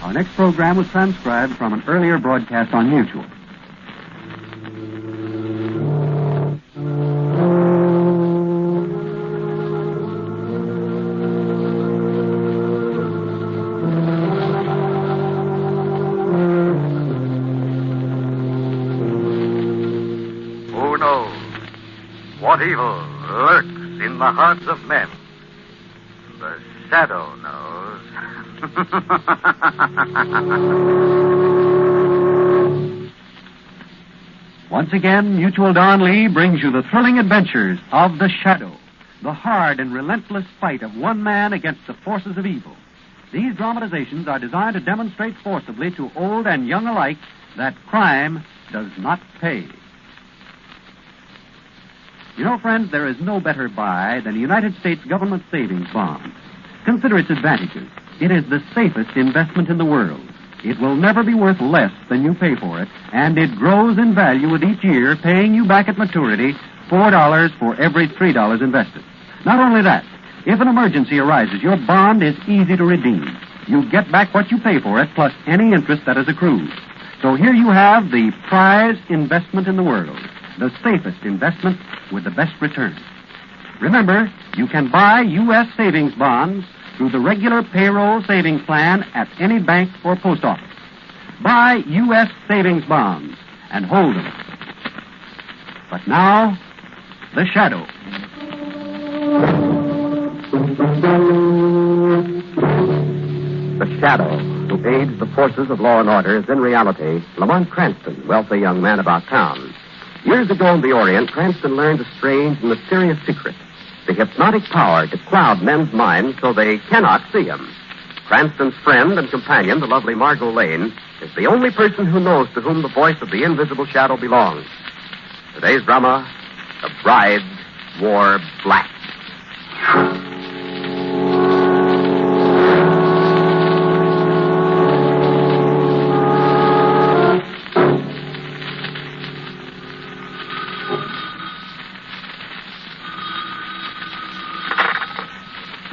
Our next program was transcribed from an earlier broadcast on Mutual. Who knows what evil lurks in the hearts of men? The shadow knows. Once again, Mutual Don Lee brings you the thrilling adventures of The Shadow, the hard and relentless fight of one man against the forces of evil. These dramatizations are designed to demonstrate forcibly to old and young alike that crime does not pay. You know, friends, there is no better buy than a United States government savings bond. Consider its advantages. It is the safest investment in the world. It will never be worth less than you pay for it, and it grows in value with each year, paying you back at maturity $4 for every $3 invested. Not only that, if an emergency arises, your bond is easy to redeem. You get back what you pay for it, plus any interest that has accrued. So here you have the prize investment in the world, the safest investment with the best return. Remember, you can buy U.S. savings bonds through the regular payroll savings plan at any bank or post office. Buy U.S. savings bonds and hold them. But now, The Shadow. The Shadow, who aids the forces of law and order, is in reality Lamont Cranston, wealthy young man about town. Years ago in the Orient, Cranston learned a strange and mysterious secret. The hypnotic power to cloud men's minds so they cannot see him. Cranston's friend and companion, the lovely Margot Lane, is the only person who knows to whom the voice of the invisible shadow belongs. Today's drama, The Bride Wore Black.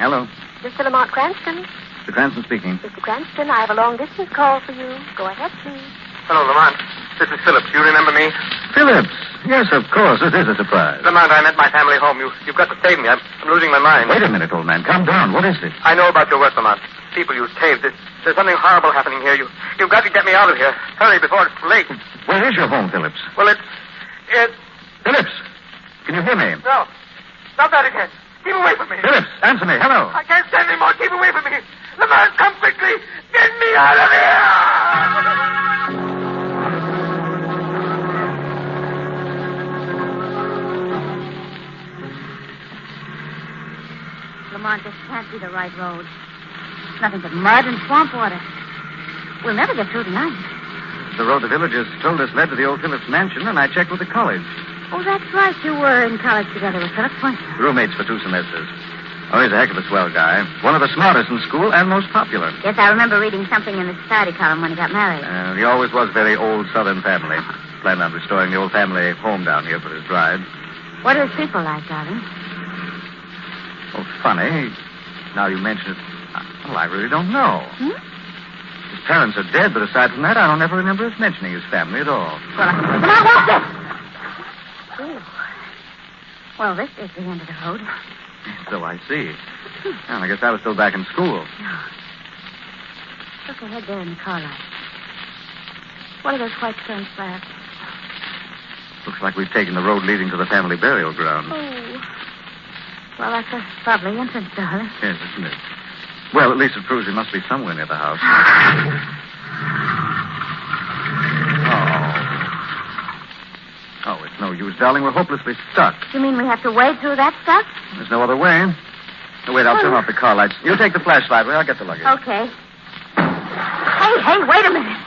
Hello. Mr. Lamont Cranston? Mr. Cranston speaking. Mr. Cranston, I have a long-distance call for you. Go ahead, please. Hello, Lamont. This is Phillips. You remember me? Phillips. Yes, of course. This is a surprise. Lamont, I'm at my family home. You've got to save me. I'm losing my mind. Wait a minute, old man. Calm down. What is it? I know about your work, Lamont. People you saved. There's something horrible happening here. You've got to get me out of here. Hurry before it's too late. Where is your home, Phillips? Well, it's... Phillips! Can you hear me? No. Stop that again. Keep away from me. Phillips, answer me. Hello. I can't stand any more. Keep away from me. Lamont, come quickly. Get me out of here. Lamont, this can't be the right road. It's nothing but mud and swamp water. We'll never get through tonight. The road the villagers told us led to the old Phillips mansion, and I checked with the college. Oh, that's right. You were in college together with Phillips, weren't you? Roommates for 2 semesters. Oh, he's a heck of a swell guy. One of the smartest in school and most popular. Yes, I remember reading something in the society column when he got married. He always was very old Southern family. Planned on restoring the old family home down here for his bride. What are his people like, darling? Oh, funny. Now you mention it. Well, I really don't know. His parents are dead, but aside from that, I don't ever remember us mentioning his family at all. Well, now, what's this? Ooh. Well, this is the end of the road. So I see. Well, I guess I was still back in school. No. Look ahead there in the car light. What are those white stone slabs? Looks like we've taken the road leading to the family burial ground. Oh. Well, that's a lovely entrance, darling. Yes, isn't it? Well, at least it proves we must be somewhere near the house. Oh, it's no use, darling. We're hopelessly stuck. You mean we have to wade through that stuff? There's no other way. Oh, wait, I'll turn off the car lights. You take the flashlight. I'll get the luggage. Okay. Hey, wait a minute.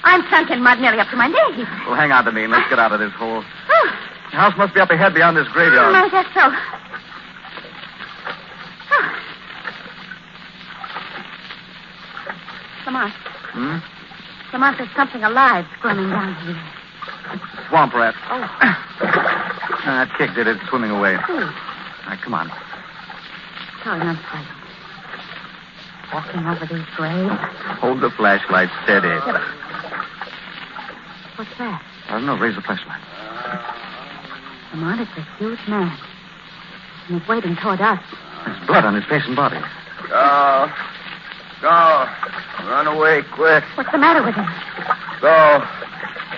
I'm sunk in mud nearly up to my knees. Well, hang on to me and let's get out of this hole. The house must be up ahead beyond this graveyard. I guess so. Lamont. Lamont, there's something alive swimming down here. Swamp rat. Oh. That kick did it, swimming away. Ooh. All right, come on. Darling, I'm frightened. walking over these graves. Hold the flashlight steady. What's that? I don't know. Raise the flashlight. Lamont, it's a huge man. And he's wading toward us. There's blood on his face and body. Go. Go. Run away quick. What's the matter with him? Go.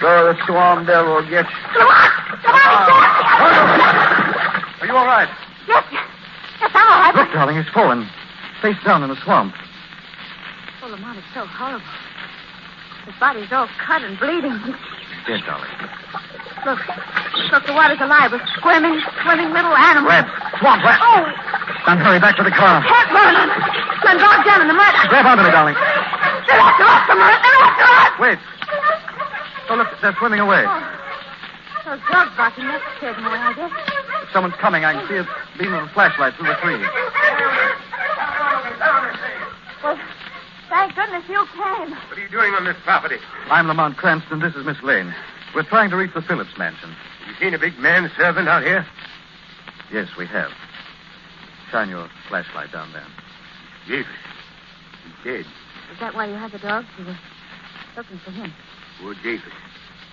Go, the swarm devil will get you. Lamont! Lamont, Are you all right? yes. Yes, I'm all right. Look, darling, he's fallen. Face down in the swamp. Oh, Lamont, it's so horrible. His body's all cut and bleeding. He's dead, darling. Look, the water's alive with swimming little animals. Rats. Swamp rats. Oh, Now hurry back to the car. can't run. I'm bogged down in the mud. Grab onto me, darling. They're after us, Lamont. They're after us. Wait. Oh, look, they're swimming away. Oh, those dogs barking, that scared them away, I guess. If someone's coming, I can see a beam of a flashlight through the trees. Well, thank goodness you came. What are you doing on this property? I'm Lamont Cranston. This is Miss Lane. We're trying to reach the Phillips mansion. Have you seen a big man servant out here? Yes, we have. Shine your flashlight down there. Yes. He's dead. Is that why you had the dogs? You were looking for him. Poor Japheth.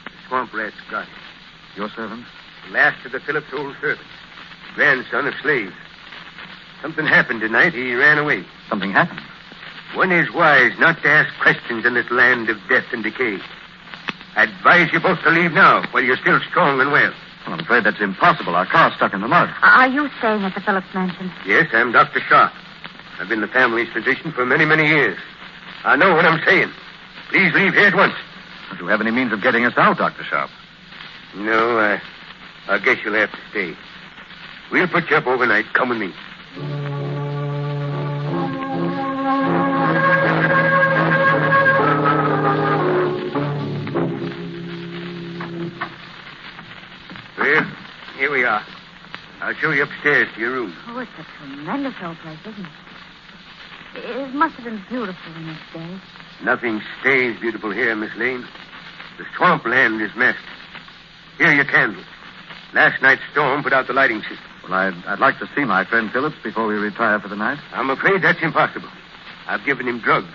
The swamp rats got him. Your servant? The last of the Phillips old servants. Grandson of slaves. Something happened tonight. He ran away. Something happened. One is wise not to ask questions in this land of death and decay. I advise you both to leave now while you're still strong and well. Well, I'm afraid that's impossible. Our car's stuck in the mud. Are you staying at the Phillips mansion? Yes, I'm Dr. Sharp. I've been the family's physician for many, many years. I know what I'm saying. Please leave here at once. Do you have any means of getting us out, Dr. Sharp? No, I guess you'll have to stay. We'll put you up overnight. Come with me. Well, here we are. I'll show you upstairs to your room. Oh, it's a tremendous old place, isn't it? It must have been beautiful in those days. Nothing stays beautiful here, Miss Lane. The swamp land is messed. Here are your candles. Last night's storm put out the lighting system. Well, I'd like to see my friend Phillips before we retire for the night. I'm afraid that's impossible. I've given him drugs.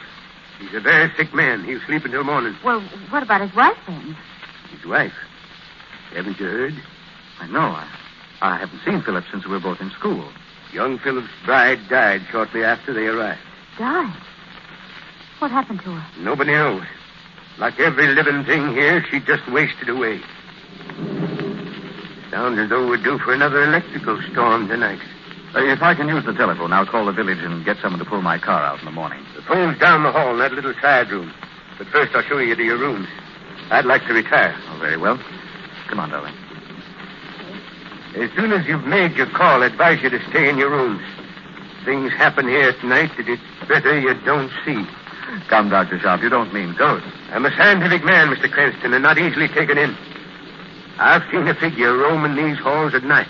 He's a very sick man. He'll sleep until morning. Well, what about his wife, then? His wife? Haven't you heard? I know. I haven't seen Phillips since we were both in school. Young Phillips' bride died shortly after they arrived. Died? What happened to her? Nobody knows. Like every living thing here, she just wasted away. Sounds as though we're due for another electrical storm tonight. If I can use the telephone, I'll call the village and get someone to pull my car out in the morning. The phone's down the hall in that little side room. But first I'll show you to your rooms. I'd like to retire. Oh, very well. Come on, darling. As soon as you've made your call, I advise you to stay in your rooms. Things happen here tonight that it's better you don't see. Come, Dr. Sharp, you don't mean ghosts. I'm a scientific man, Mr. Cranston, and not easily taken in. I've seen a figure roaming these halls at night.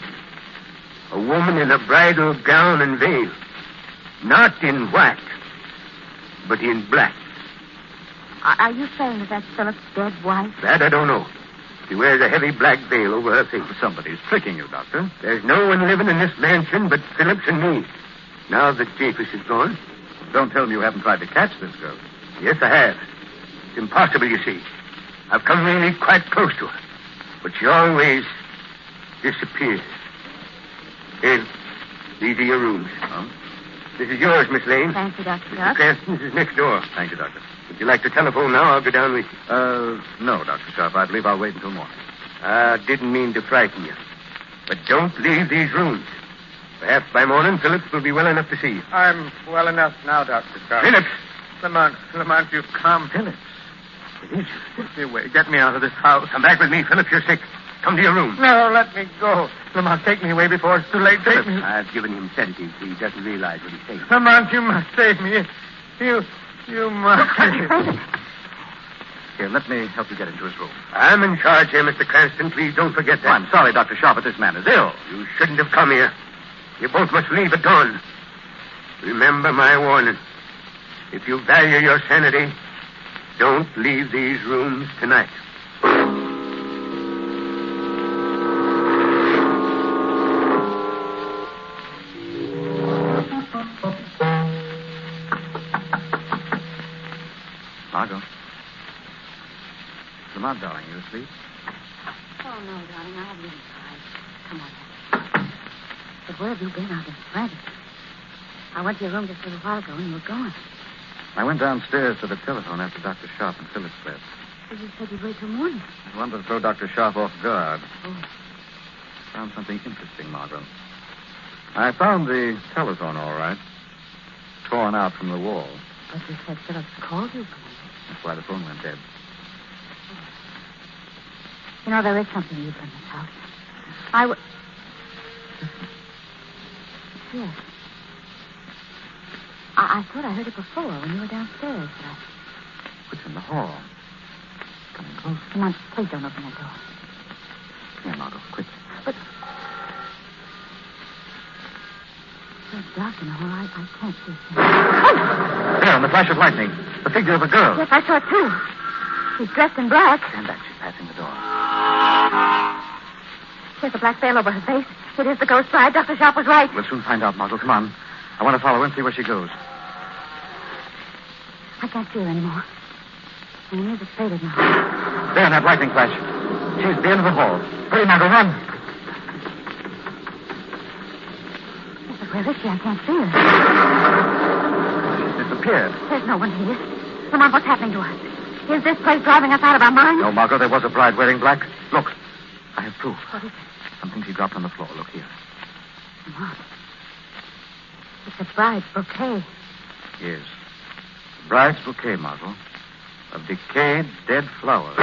A woman in a bridal gown and veil. Not in white, but in black. Are you saying that that's Phillips' dead wife? That I don't know. She wears a heavy black veil over her face. Somebody's tricking you, Doctor. There's no one living in this mansion but Phillips and me. Now that Japheth is gone. Don't tell me you haven't tried to catch this girl. Yes, I have. It's impossible, you see. I've come really quite close to her. But she always disappears. Here, these are your rooms. Oh? This is yours, Miss Lane. Thank you, Dr. Mr. Sharp. Cranston's is next door. Thank you, Doctor. Would you like to telephone now? I'll go down with you. No, Dr. Sharp. I believe I'll wait until morning. I didn't mean to frighten you. But don't leave these rooms. Perhaps by morning, Phillips will be well enough to see you. I'm well enough now, Dr. Sharp. Phillips! Lamont, you've come. Phillips! It is you. Get me away. Get me out of this house. Come back with me, Phillips. You're sick. Come to your room. No, let me go. Lamont, take me away before it's too late. Take me. I've given him sedatives. He doesn't realize what he's saying. Lamont, you must save me. You must. Here, let me help you get into his room. I'm in charge here, Mr. Cranston. Please don't forget that. I'm sorry, Dr. Sharp, but this man is ill. You shouldn't have come here. You both must leave at dawn. Remember my warning. If you value your sanity, don't leave these rooms tonight. Margot. Lamont, darling, you asleep? Oh, no, darling. I haven't even tried. Come on. But where have you been? I've been frantic. I went to your room just a little while ago and you were gone. I went downstairs to the telephone after Dr. Sharp and Phillips left. Well, you said you'd wait till morning. I wanted to throw Dr. Sharp off guard. Oh. Found something interesting, Margot. I found the telephone, all right. Torn out from the wall. But you said Phillips called you. That's why the phone went dead. You know, there is something you've done in this house. Yes. I thought I heard it before when you were downstairs. It's in the hall. Coming close. Come on, please don't open that door. Here, Margot, quick. But... It's dark in the hall. I can't see. Oh! There, in the flash of lightning. The figure of a girl. Yes, I saw it, too. She's dressed in black. Stand back. She's passing the door. There's a black veil over her face. It is the ghost bride. Dr. Sharp was right. We'll soon find out, Margot. Come on. I want to follow her and see where she goes. I can't see her anymore. And the music's faded now. There, in that lightning flash. She's at the end of the hall. Hurry, Margot, run. Yes, but where is she? I can't see her. She's disappeared. There's no one here. Come on, what's happening to us? Is this place driving us out of our minds? No, Margot, there was a bride wearing black. Look, I have proof. What is it? Something she dropped on the floor. Look here. Come on. It's a bride's bouquet. Yes. The bride's bouquet, Margot. Of decayed, dead flowers.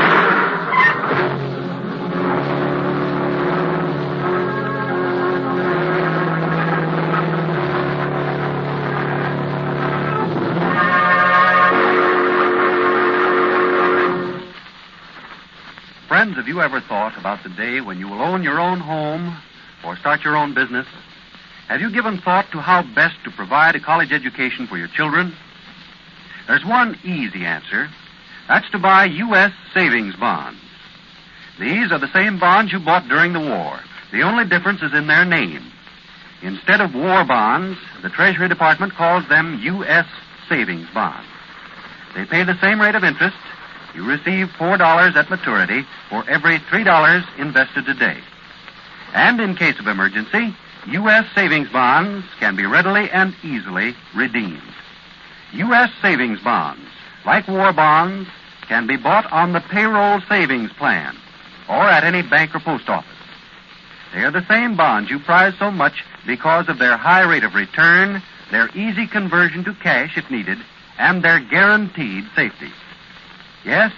Friends, have you ever thought about the day when you will own your own home or start your own business? Have you given thought to how best to provide a college education for your children? There's one easy answer. That's to buy U.S. savings bonds. These are the same bonds you bought during the war. The only difference is in their name. Instead of war bonds, the Treasury Department calls them U.S. savings bonds. They pay the same rate of interest. You receive $4 at maturity for every $3 invested today. And in case of emergency, U.S. savings bonds can be readily and easily redeemed. U.S. savings bonds, like war bonds, can be bought on the payroll savings plan or at any bank or post office. They are the same bonds you prize so much because of their high rate of return, their easy conversion to cash if needed, and their guaranteed safety. Yes,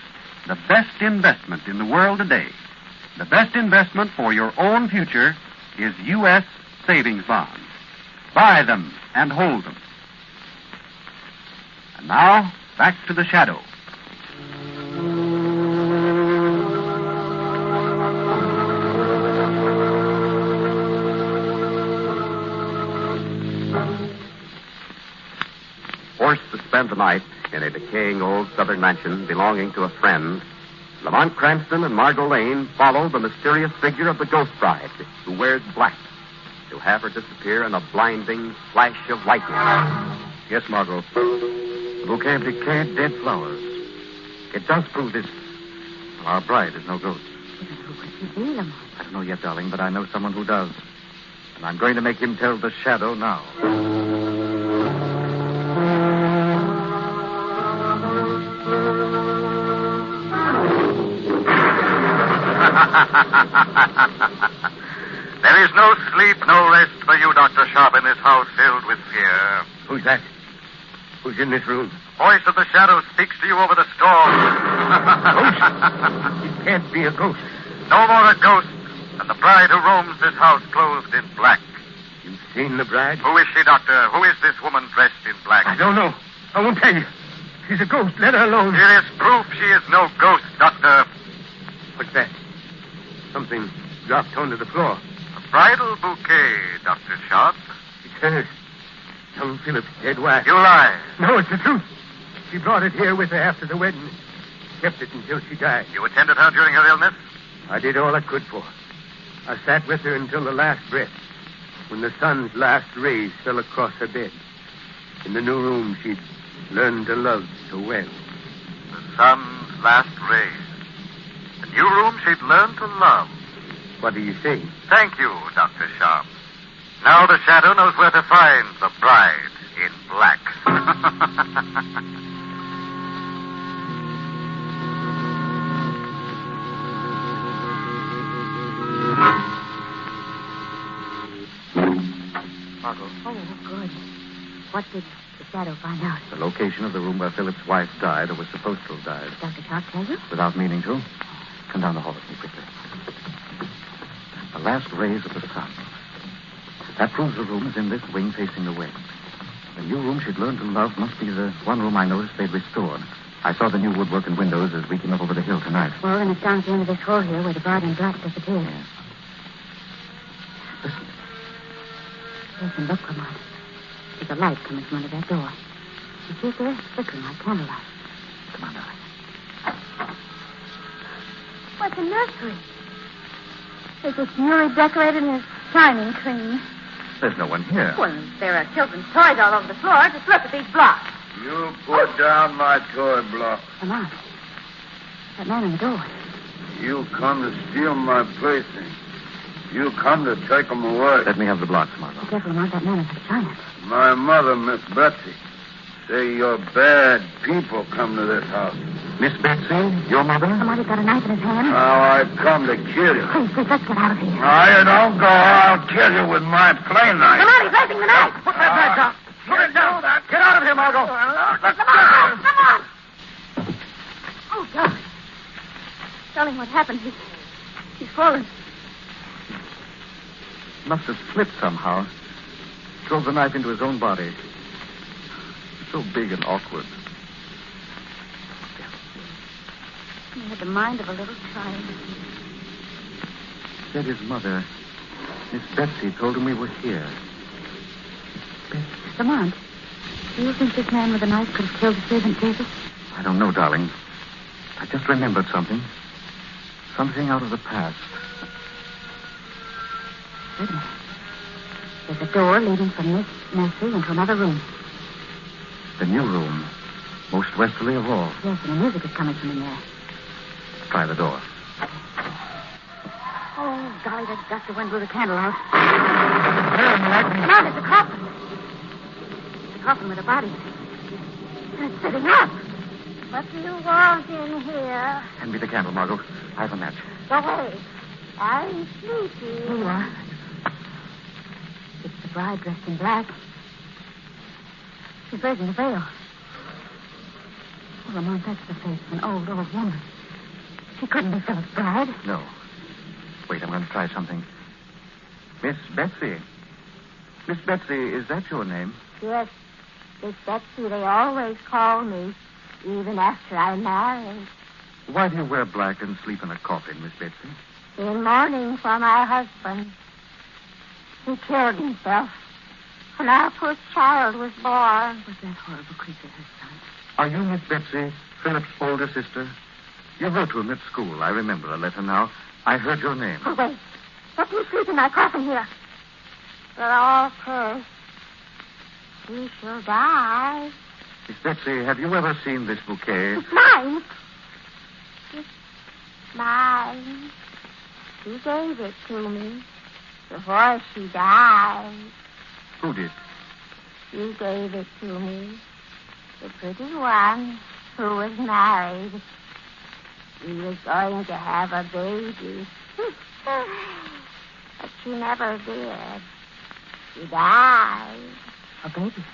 the best investment in the world today, the best investment for your own future is U.S. savings bonds. Buy them and hold them. And now, back to the shadow. Forced to spend the night in a decaying old southern mansion belonging to a friend, Lamont Cranston and Margot Lane follow the mysterious figure of the ghost bride who wears black to have her disappear in a blinding flash of lightning. Yes, Margot. The bouquet of decayed, dead flowers. It does prove this. Our bride is no ghost. Who could she be, Lamont? I don't know yet, darling, but I know someone who does. And I'm going to make him tell the shadow now. There is no sleep, no rest for you, Dr. Sharp, in this house filled with fear. Who's that? Who's in this room? Voice of the shadow speaks to you over the storm. Ghost? It can't be a ghost. No more a ghost than the bride who roams this house clothed in black. You've seen the bride? Who is she, Doctor? Who is this woman dressed in black? I don't know. I won't tell you. She's a ghost. Let her alone. Here is proof she is no ghost, Doctor. What's that? Something dropped onto the floor. A bridal bouquet, Dr. Sharp. It's hers. Young Philip's dead wife. You lie. No, it's the truth. She brought it here with her after the wedding. Kept it until she died. You attended her during her illness? I did all I could for her. I sat with her until the last breath, when the sun's last rays fell across her bed. In the new room she'd learned to love so well. sun's last rays. The new room she'd learned to love. What do you say? Thank you, Dr. Sharp. Now the shadow knows where to find the bride in black. Margot, Oh, good. What did the shadow find out? the location of the room where Philip's wife died, or was supposed to have died. Dr. Sharp tell you? Without meaning to. Come down the hall with me quickly. The last rays of the sun. That proves the room is in this wing facing the west. The new room she'd learned to love must be the one room I noticed they'd restored. I saw the new woodwork and windows as we came up over the hill tonight. Well, then it's down at the end of this hall here where the bride in black disappeared. Yes. Listen. Listen, look, Lamont. There's a light coming from under that door. You see it there? Flickering like candlelight. Come on, darling. What's a nursery? It's just newly decorated and it's shining clean. There's no one here. Well, there are children's toys all over the floor. Just look at these blocks. You put down my toy block. Lamont. That man in the door. You come to steal my plaything. You come to take them away. Let me have the blocks, Margot. Be careful, Lamont. That man is a giant. My mother, Miss Betsy, say your bad people come to this house. Miss Betsy, your mother? Lamont, he's got a knife in his hand. Now I come to kill you. Please, let's get out of here. Now you don't go. I'll kill you with my play knife. Lamont, he's raising the knife. Put that knife down. Put it down. Get out of here, Margot. Lamont! Oh, God. Darling, what happened? He's fallen. Must have slipped somehow. Drove the knife into his own body. So big and awkward. He had the mind of a little child. Said his mother, Miss Betsy, told him we were here. Lamont, do you think this man with the knife could have killed the servant Davis? I don't know, darling. I just remembered something. Something out of the past. Wait a minute. There's a door leading from this nursery into another room. The new room. Most westerly of all. Yes, and the music is coming from in there. Try the door. Oh, golly, that doctor went blew the candle out. There, Now there's a coffin. It's a coffin with a body. And it's sitting up. What do you want in here? Hand me the candle, Margot. I have a match. Go away. I'm sleepy. Here you are. It's the bride dressed in black. She's raising the veil. Oh, Lamont, that's the face of an old woman. She couldn't be Philip's bride. No. Wait, I'm going to try something. Miss Betsy. Miss Betsy, is that your name? Yes, Miss Betsy, they always call me, even after I'm married. Why do you wear black and sleep in a coffin, Miss Betsy? In mourning for my husband. He killed himself when our poor child was born. Was that horrible creature her son? Are you Miss Betsy, Philip's older sister? You wrote to him at school. I remember a letter now. I heard your name. Oh, wait. Let me sleep in my coffin here. They're all cursed. He shall die. Miss Betsy, have you ever seen this bouquet? It's mine. It's mine. She gave it to me before she died. Who did? She gave it to me. The pretty one who was married. She was going to have a baby. But she never did. She died. A baby.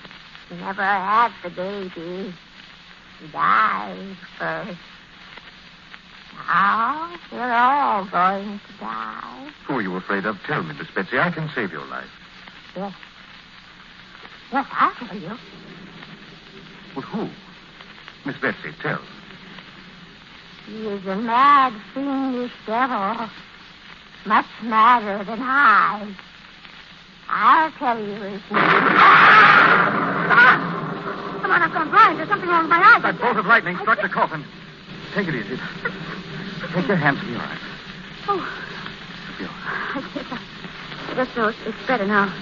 She never had the baby. She died first. Now we're all going to die. Who are you afraid of? Tell me, Miss Betsy. I can save your life. Yes. Yes, I'll tell you. But who? Miss Betsy, tell. He is a mad, fiendish devil. Much madder than I. I'll tell you his name. Come on, I've gone blind. There's something wrong with my eyes. That bolt of lightning struck the coffin. Take it easy. Take your hands from your eyes. Oh, You're all right. I guess so. It's better now.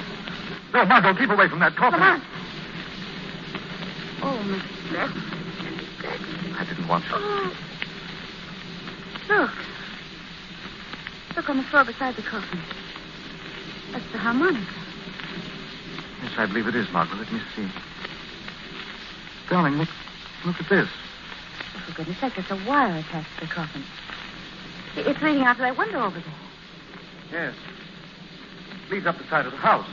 No, Margot, keep away from that coffin. Come on. Oh, Miss Betsy. I didn't want to. Oh. Look. Look on the floor beside the coffin. That's the harmonica. Yes, I believe it is, Margaret. Let me see. Darling, look at this. Oh, for goodness sake, there's a wire attached to the coffin. It's leading out to that window over there. Yes. It leads up the side of the house.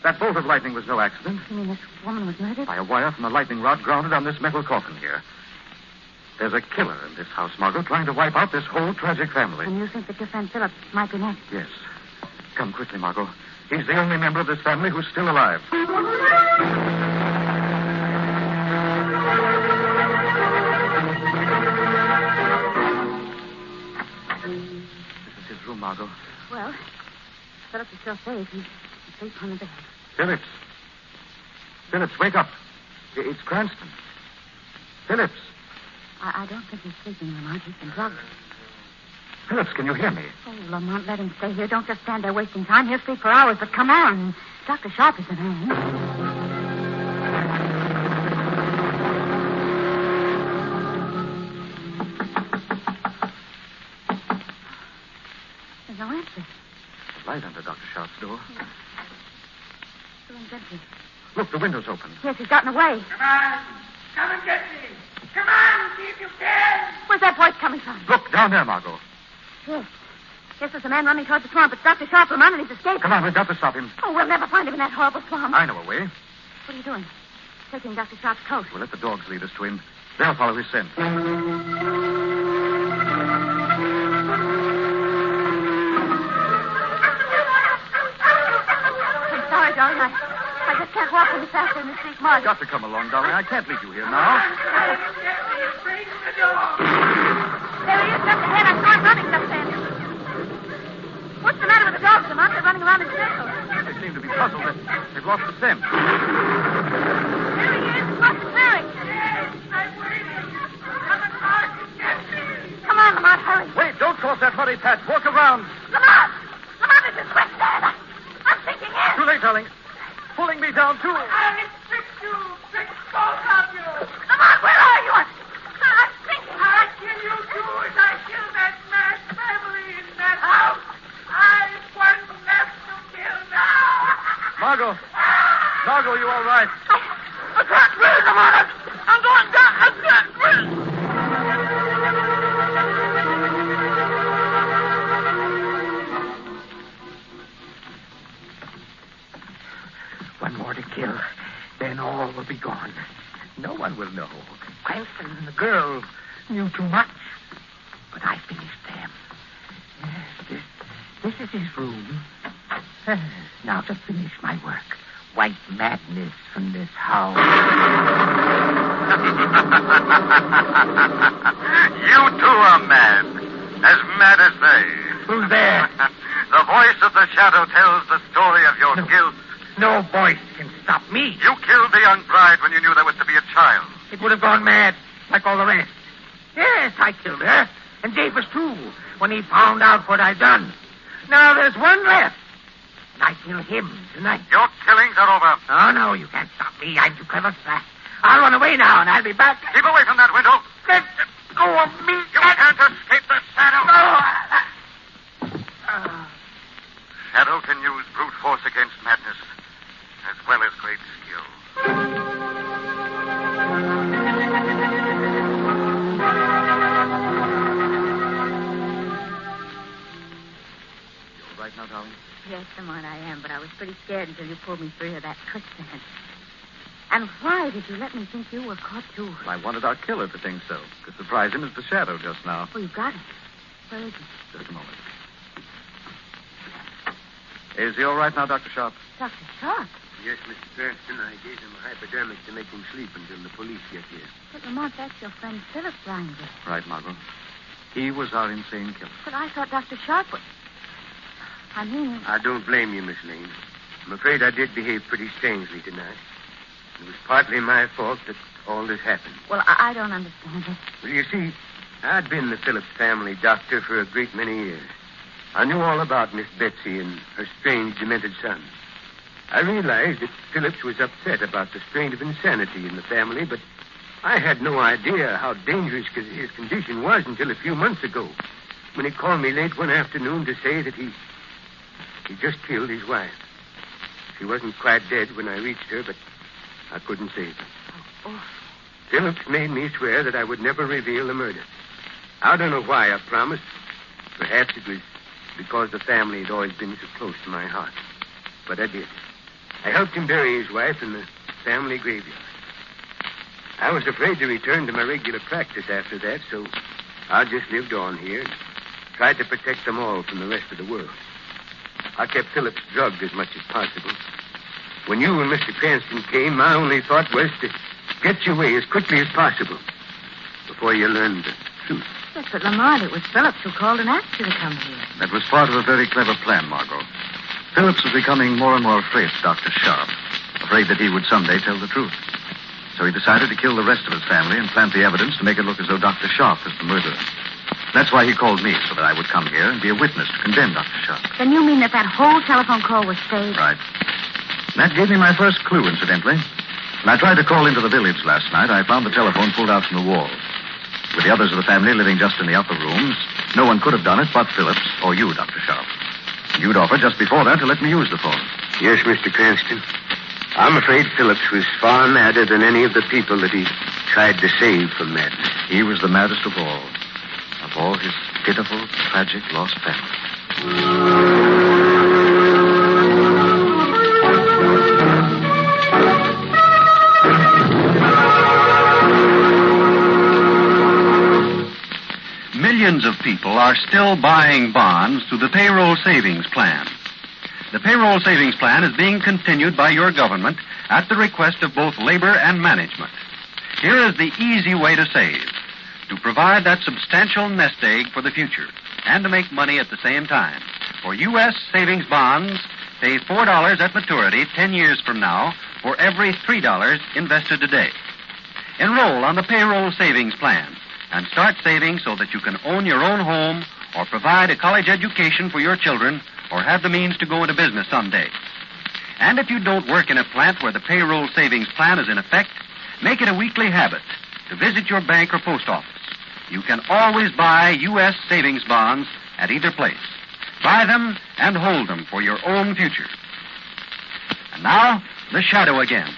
That bolt of lightning was no accident. You mean this woman was murdered? By a wire from a lightning rod grounded on this metal coffin here. There's a killer in this house, Margaret, trying to wipe out this whole tragic family. And you think that your friend Philip might be next? Yes. Come quickly, Margot. He's the only member of this family who's still alive. This is his room, Margot. Well, Philip is still safe. He's asleep on the bed. Phillips, wake up. It's Cranston. Phillips. I don't think he's sleeping, Lamont. He's been drugged. Phillips, can you hear me? Oh, Lamont, let him stay here. Don't just stand there wasting time. He'll sleep for hours, but come on. Dr. Sharp is the man. There's no answer. There's light under Dr. Sharp's door. The room's empty. Look, the window's open. Yes, he's gotten away. Come on. Come and get me. Come on, see if you can. Where's that voice coming from? Look, down there, Margot. Yes. Yes, there's a man running towards the swamp. It's Dr. Sharp, Lamont, and he's escaped. Come on, we've got to stop him. Oh, we'll never find him in that horrible swamp. I know a way. What are you doing? Taking Dr. Sharp's coat. We'll let the dogs lead us to him. They'll follow his scent. I'm sorry, darling. I just can't walk any faster in this deep mud. You've got to come along, darling. I can't leave you here now. There he is, just ahead. I saw him running just then. What's the matter with the dogs, Lamont? They're running around in circles. They seem to be puzzled. They've lost the scent. There he is, across the clearing. Come on, Lamont, hurry. Wait, don't cross that muddy patch. Walk around. Lamont! Lamont, this is quicksand. I'm sinking in. Too late, darling. Pulling me down, too. I'll fix you. Fix both of you. Lamont, where are you? I'm sinking. I'll kill you, too, as I kill that mad family in that house. I've one left to kill now. Margot, you all right? I can't breathe, Lamont. I'm going down. I can't breathe. One more to kill. Then all will be gone. No one will know. Cranston and the girl knew too much. But I finished them. Yes, this is his room. Now to finish my work. White madness from this house. You too are mad. As mad as they. Who's there? The voice of the shadow tells the story of your guilt. No voice can stop me. You killed the young bride when you knew there was to be a child. It would have gone mad, like all the rest. Yes, I killed her. And Davis, too, when he found out what I'd done. Now there's one left. And I kill him tonight. Your killings are over. Oh, no, you can't stop me. I'm too clever for that. I'll run away now, and I'll be back. Keep away from that window. Let go of me. You can't escape the shadow. Shadow can use brute force against madness, as well as great skill. You all right now, darling? Yes, Lamont, I am, but I was pretty scared until you pulled me free of that quicksand. And why did you let me think you were caught, too? Well, I wanted our killer to think so. To surprise him as the shadow just now. Oh, you got it. Where is he? Just a moment. Is he all right now, Dr. Sharp? Dr. Sharp? Yes, Mr. Cranston, I gave him a hypodermic to make him sleep until the police get here. But, Lamont, that's your friend Philip lying there. Right, Margot. He was our insane killer. But I thought Dr. Sharp was... I mean... I don't blame you, Miss Lane. I'm afraid I did behave pretty strangely tonight. It was partly my fault that all this happened. Well, I don't understand it. Well, you see, I'd been the Phillips family doctor for a great many years. I knew all about Miss Betsy and her strange, demented son. I realized that Phillips was upset about the strain of insanity in the family, but I had no idea how dangerous his condition was until a few months ago, when he called me late one afternoon to say that he just killed his wife. She wasn't quite dead when I reached her, but I couldn't save her. Oh. Phillips made me swear that I would never reveal the murder. I don't know why I promised. Perhaps it was because the family had always been so close to my heart. But I did. I helped him bury his wife in the family graveyard. I was afraid to return to my regular practice after that, so I just lived on here and tried to protect them all from the rest of the world. I kept Phillips drugged as much as possible. When you and Mr. Cranston came, my only thought was to get you away as quickly as possible before you learned the truth. Yes, but Lamont, it was Phillips who called and asked you to come here. That was part of a very clever plan, Margot. Phillips was becoming more and more afraid of Dr. Sharp, afraid that he would someday tell the truth. So he decided to kill the rest of his family and plant the evidence to make it look as though Dr. Sharp was the murderer. That's why he called me, so that I would come here and be a witness to condemn Dr. Sharp. Then you mean that whole telephone call was staged? Right. That gave me my first clue, incidentally. When I tried to call into the village last night, I found the telephone pulled out from the wall. With the others of the family living just in the upper rooms, no one could have done it but Phillips or you, Dr. Sharp. You'd offered just before that to let me use the phone. Yes, Mr. Cranston. I'm afraid Phillips was far madder than any of the people that he tried to save from madness. He was the maddest of all his pitiful, tragic, lost family. Millions of people are still buying bonds through the payroll savings plan. The payroll savings plan is being continued by your government at the request of both labor and management. Here is the easy way to save, to provide that substantial nest egg for the future, and to make money at the same time. For U.S. savings bonds, pay $4 at maturity 10 years from now for every $3 invested today. Enroll on the payroll savings plan and start saving so that you can own your own home or provide a college education for your children or have the means to go into business someday. And if you don't work in a plant where the payroll savings plan is in effect, make it a weekly habit to visit your bank or post office. You can always buy U.S. savings bonds at either place. Buy them and hold them for your own future. And now, the shadow again.